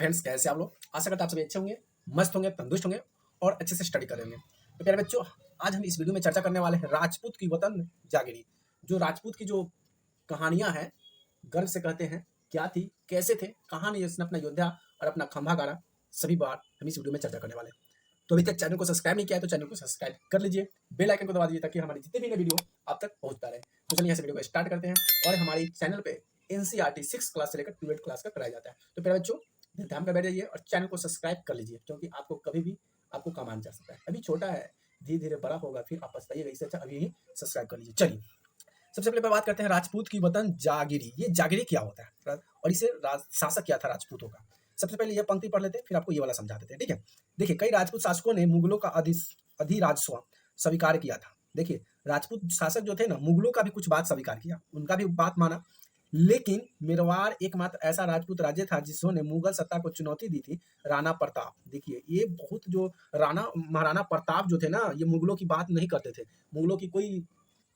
Friends, कैसे आप लोग? आशा करता आप सभी अच्छे होंगे, मस्त होंगे, तंदुरुस्त होंगे और अच्छे से स्टडी करेंगे। तो प्यारे बच्चों, आज हम इस वीडियो में चर्चा करने वाले हैं राजपूत की वतन जागिरी। जो राजपूत की जो कहानियां हैं, गर्व से कहते हैं क्या थी, कैसे थे, कहाँ ने इसने अपना योद्धा और अपना खंभा गाड़ा, सभी बात हम इस वीडियो में चर्चा करने वाले हैं। तो अभी तक चैनल को सब्सक्राइब नहीं किया है तो चैनल को सब्सक्राइब कर लीजिए, बेल आइकन को दबा दीजिए ताकि हमारे जितने भी नए वीडियो आप तक पहुंचता रहे। तो चलिए यहाँ से वीडियो को स्टार्ट करते हैं। और हमारे चैनल पे एनसीईआरटी 6 क्लास से लेकर 12 क्लास का कराया जाता है। तो प्यारे बच्चों, ध्यान में बैठ जाइए और चैनल को सब्सक्राइब कर लीजिए, क्योंकि आपको कभी भी आपको काम आ जा सकता है। अभी छोटा है, धीरे धीरे बड़ा होगा, फिर आप पछताइएगा। इससे अच्छा अभी ही सब्सक्राइब कर लीजिए। चलिए, सबसे पहले बात करते हैं राजपूत की वतन जागिरी। ये जागिरी क्या होता है और इसे शासक क्या था राजपूतों का। सबसे पहले ये पंक्ति पढ़ लेते हैं, फिर आपको ये वाला समझा देते हैं, ठीक है। देखिए, कई राजपूत शासकों ने मुगलों का अधिराजस्व स्वीकार किया था। देखिए, राजपूत शासक जो थे ना, मुगलों का भी कुछ बात स्वीकार किया, उनका भी बात माना। लेकिन मेरवाड़ एकमात्र ऐसा राजपूत राज्य था जिन्होंने मुगल सत्ता को चुनौती दी थी। राणा प्रताप, देखिए ये बहुत जो राणा महाराणा प्रताप जो थे ना, ये मुगलों की बात नहीं करते थे। मुगलों की कोई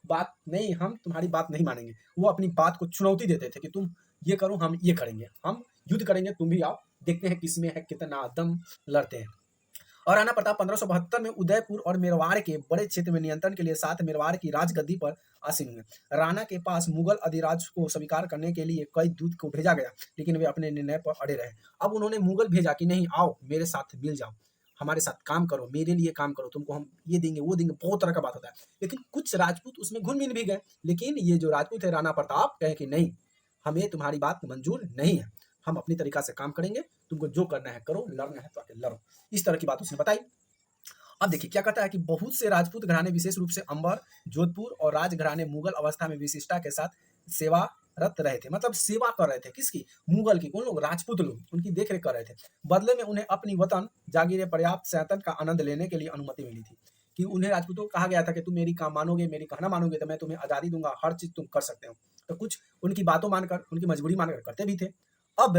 बात नहीं, हम तुम्हारी बात नहीं मानेंगे। वो अपनी बात को चुनौती देते थे कि तुम ये करो, हम ये करेंगे, हम युद्ध करेंगे, तुम भी आओ, देखते हैं किसमें है कितना दम, लड़ते हैं। और राणा प्रताप 1572 में उदयपुर और मेरवाड़ के बड़े क्षेत्र में नियंत्रण के लिए साथ मेरवाड़ की राजगद्दी पर आसीन हुए। राणा के पास मुगल अधिराज को स्वीकार करने के लिए कई दूत को भेजा गया, लेकिन वे अपने निर्णय पर अड़े रहे। अब उन्होंने मुगल भेजा कि नहीं, आओ मेरे साथ मिल जाओ, हमारे साथ काम करो, मेरे लिए काम करो, तुमको हम ये देंगे वो देंगे, बहुत तरह का बात होता है। लेकिन कुछ राजपूत उसमें घुल मिल भी गए। लेकिन ये जो राजपूत है राणा प्रताप कहे कि नहीं, हमें तुम्हारी बात मंजूर नहीं है, हम अपनी तरीका से काम करेंगे, तुमको जो करना है करो, लड़ना है तो आके लड़ो। इस तरह की बात उसने बताई। अब देखिए क्या कहता है कि बहुत से राजपूत घराने, विशेष रूप से अंबर, जोधपुर और राजघराने मुगल अवस्था में विशिष्टता के साथ सेवारत रहे थे। मतलब सेवा कर रहे थे, किसकी? मुगल की। कौन लोग? राजपूत लोग, उनकी देखरेख कर रहे थे। बदले में उन्हें अपनी वतन जागीरे पर्याप्त सैतन का आनंद लेने के लिए अनुमति मिली थी। कि उन्हें राजपूतों को कहा गया था कि तुम मेरी काम मानोगे, मेरी कहना मानोगे तो मैं तुम्हें आजादी दूंगा, हर चीज तुम कर सकते हो। तो कुछ उनकी बातों मानकर, उनकी मजबूरी मानकर करते भी थे। अब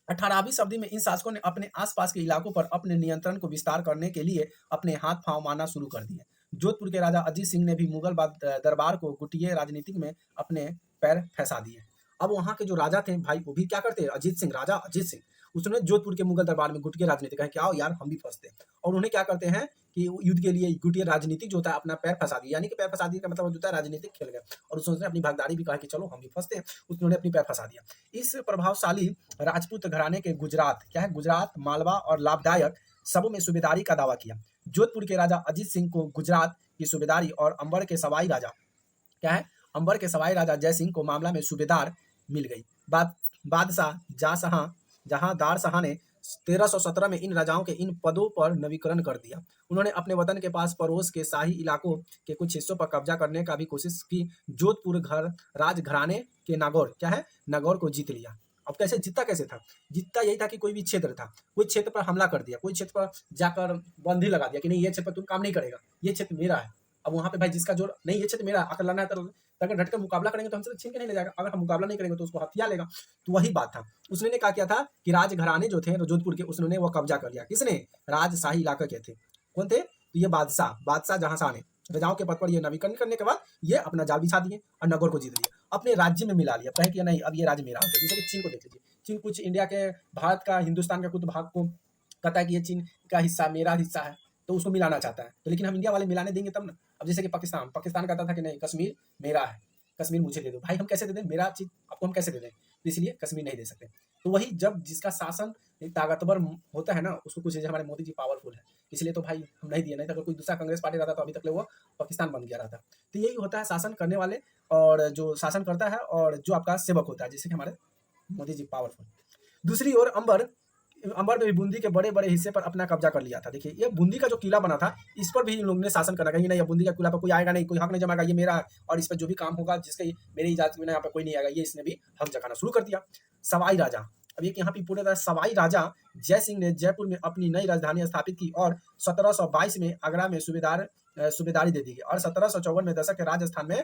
18वीं शताब्दी में इन शासकों ने अपने आसपास के इलाकों पर अपने नियंत्रण को विस्तार करने के लिए अपने हाथ पांव मारना शुरू कर दिए। जोधपुर के राजा अजीत सिंह ने भी मुगल दरबार को गुटिये राजनीतिक में अपने पैर फंसा दिए। अब वहां के जो राजा थे भाई, वो भी क्या करते हैं? अजीत सिंह, राजा अजीत सिंह, उसने जोधपुर के मुगल दरबार में गुटिये राजनीति कहा कि आओ यार हम भी फंसते हैं। और उन्हें क्या करते हैं कि युद्ध के लिए गुटिये राजनीति जो होता है अपना पैर फंसा दिया। यानी कि पैर फंसा दिया का मतलब जो होता है राजनीतिक खेल गया। और उसने अपनी भागीदारी भी कहा कि चलो हम भी फंसते हैं, उन्होंने अपनी पैर फंसा दिया। इस प्रभावशाली राजपूत घराने के गुजरात, क्या है, गुजरात, मालवा और लाभदायक सबों में सूबेदारी का दावा किया। जोधपुर के राजा अजीत सिंह को गुजरात की सूबेदारी और अंबर के सवाई राजा, क्या है, अंबर के सवाई राजा जय सिंह को मामला में सूबेदार मिल गई। बादशाह जहांदार शाह ने 1317 में इन राजाओं के इन पदों पर नवीकरण कर दिया। उन्होंने अपने वतन के पास पड़ोस के शाही इलाकों के कुछ हिस्सों पर कब्जा करने का भी कोशिश की। जोधपुर राजघराने के नागौर, क्या है, नागौर को जीत लिया। अब कैसे जीता? कैसे था? जीतता यही था कि कोई भी क्षेत्र था, कोई क्षेत्र पर हमला कर दिया, कोई क्षेत्र पर जाकर बंदी लगा दिया कि नहीं, ये क्षेत्र पर तुम काम नहीं करेगा, ये क्षेत्र मेरा है। अब वहां पे भाई जिसका जोर नहीं, ये क्षेत्र मेरा आकर लड़ना है तो अगर डटकर मुकाबला करेंगे तो हमसे छीन के नहीं ले जाएगा, अगर हम मुकाबला नहीं करेंगे तो उसको हथिया लेगा। तो वही बात था। उसने ने क्या किया था कि राजघराने जो थे जोधपुर के, उसने वो कब्जा कर लिया। किसने? राजशाही इलाका के थे। कौन थे? तो ये बादशाह जहां ने राजाओं के पद पर ये नवीकरण करने के बाद ये अपना जाल बिछा दिए और नगौर को जीत लिया, अपने राज्य में मिला लिया। कहे कि नहीं, अब ये राज्य मेरा हो गया। जैसे कि चीन को देख लीजिए, चीन कुछ इंडिया के, भारत का, हिंदुस्तान का कुछ भाग को कहता है कि ये चीन का हिस्सा, मेरा हिस्सा है, तो उसको मिलाना चाहता है। तो लेकिन हम इंडिया वाले मिलाने देंगे तब ना। अब जैसे कि पाकिस्तान कहता था कि नहीं, कश्मीर मेरा है, कश्मीर मुझे दे दो। भाई हम कैसे दे दें? मेरा चीज आपको हम कैसे दे दें? तो इसलिए कश्मीर नहीं दे सकते। तो वही, जब जिसका शासन ताकतवर होता है ना, उसको कुछ, जैसे हमारे मोदी जी पावरफुल है, इसलिए तो भाई हम नहीं दिए। नहीं तो अगर कोई दूसरा कांग्रेस पार्टी रहता तो अभी तक वो पाकिस्तान बन गया रहता। तो यही होता है शासन करने वाले, और जो शासन करता है और जो आपका सेवक होता है, जैसे कि हमारे मोदी जी पावरफुल। दूसरी ओर अंबर में भी बूंदी के बड़े बड़े हिस्से पर अपना कब्जा कर लिया था। देखिए, ये बूंदी का जो किला बना था, इस पर भी इन लोगों ने शासन करना, कहीं नहीं, बूंदी का किला पर कोई आएगा नहीं, कोई हक नहीं जमाएगा, ये मेरा है, और इस पर जो भी काम होगा, जिसके मेरी इजाजत में यहाँ पर कोई नहीं आएगा, ये इसने भी हक जमाना शुरू कर दिया। सवाई राजा, अब एक यहाँ पे पूरे तरह सवाई राजा जय सिंह ने जयपुर में अपनी नई राजधानी स्थापित की और 1722 में आगरा में सूबेदारी दे दी गई। और 1754 में दशक के राजस्थान में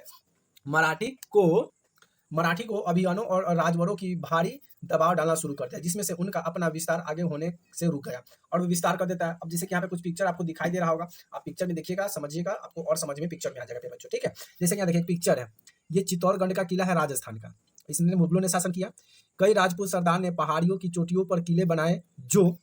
मराठी को अभियानों और राजवरों की भारी दबाव डालना शुरू कर दिया, जिसमें से उनका अपना विस्तार आगे होने से रुक गया, और वो विस्तार कर देता है। अब जैसे कि यहाँ पे कुछ पिक्चर आपको दिखाई दे रहा होगा, आप पिक्चर में देखिएगा, समझिएगा, आपको और समझ में पिक्चर में आ जाएगा बच्चों, ठीक है। जैसे कि यहाँ देखिए पिक्चर है, ये चित्तौड़गढ़ का किला है राजस्थान का, इसने मुगलों ने शासन किया। कई राजपूत सरदार ने पहाड़ियों की चोटियों पर किले बनाए जो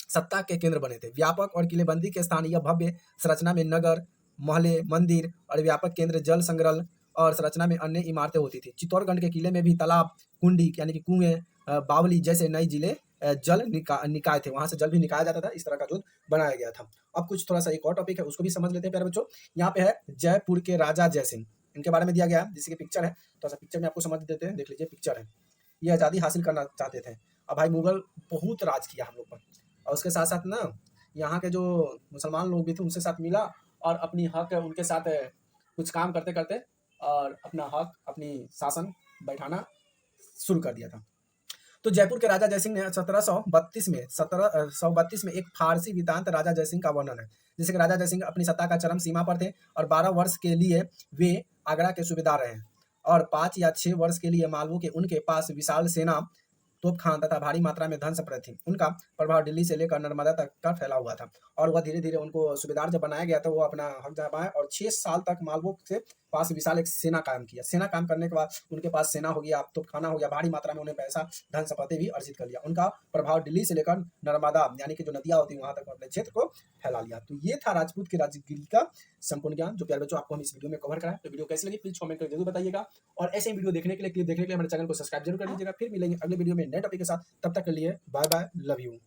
सत्ता के केंद्र बने थे। व्यापक और किलेबंदी के स्थान यह भव्य संरचना में नगर, महले, मंदिर और व्यापक केंद्र जल संग्रह और संरचना में अन्य इमारतें होती थी। चित्तौड़गढ़ के किले में भी तालाब, कुंडी यानी कि कुएं, बावली जैसे नई जिले जल निकाय थे, वहां से जल भी निकाला जाता था। इस तरह का जो बनाया गया था। अब कुछ थोड़ा सा एक और टॉपिक है, उसको भी समझ लेते हैं प्यारे बच्चों। यहाँ पे है जयपुर के राजा जयसिंह, इनके बारे में दिया गया है, जिसकी पिक्चर है। तो पिक्चर में आपको समझ देते हैं, देख लीजिए पिक्चर है। ये आज़ादी हासिल करना चाहते थे। अब भाई मुगल बहुत राज किया हम लोग पर, और उसके साथ साथ ना यहाँ के जो मुसलमान लोग भी थे उनसे साथ मिला और अपनी हक उनके साथ कुछ काम करते करते और अपना हक, अपनी शासन बैठाना शुरू कर दिया था। तो जयपुर के राजा जयसिंह ने 1732 में एक फारसी वृत्तांत राजा जयसिंह का वर्णन है। जैसे कि राजा जयसिंह अपनी सत्ता का चरम सीमा पर थे और 12 वर्ष के लिए वे आगरा के सूबेदार रहे और 5 या 6 वर्ष के लिए मालवों के उनके पास विशाल सेना, तोपखान तथा भारी मात्रा में धन संपत्ति थी। उनका प्रभाव दिल्ली से लेकर नर्मदा तक का फैला हुआ था और वह धीरे धीरे उनको सूबेदार जब बनाया गया तो वो अपना हक जमाए और 6 साल तक मालवों के पास विशाल एक सेना कायम किया। सेना कायम करने के बाद उनके पास सेना हो गया, तोपखाना हो गया, भारी मात्रा में उन्हें पैसा, धन संपत्ति भी अर्जित कर लिया। उनका प्रभाव दिल्ली से लेकर नर्मदा यानी कि जो नदियां होती है वहां तक अपने क्षेत्र को फैला लिया। तो ये था राजपूत की राजनीति का संपूर्ण ज्ञान जो प्यारे बच्चों आपको हम इस वीडियो में कवर कराएं। तो वीडियो कैसी लगी प्लीज कमेंट करके जरूर बताइएगा और ऐसे ही वीडियो देखने के लिए, क्लिप देखने के लिए हमारे चैनल को सब्सक्राइब जरूर कर लीजिएगा। फिर मिलेंगे अगले वीडियो में नए टॉपिक के साथ, तब तक के लिए बाय बाय, लव यू।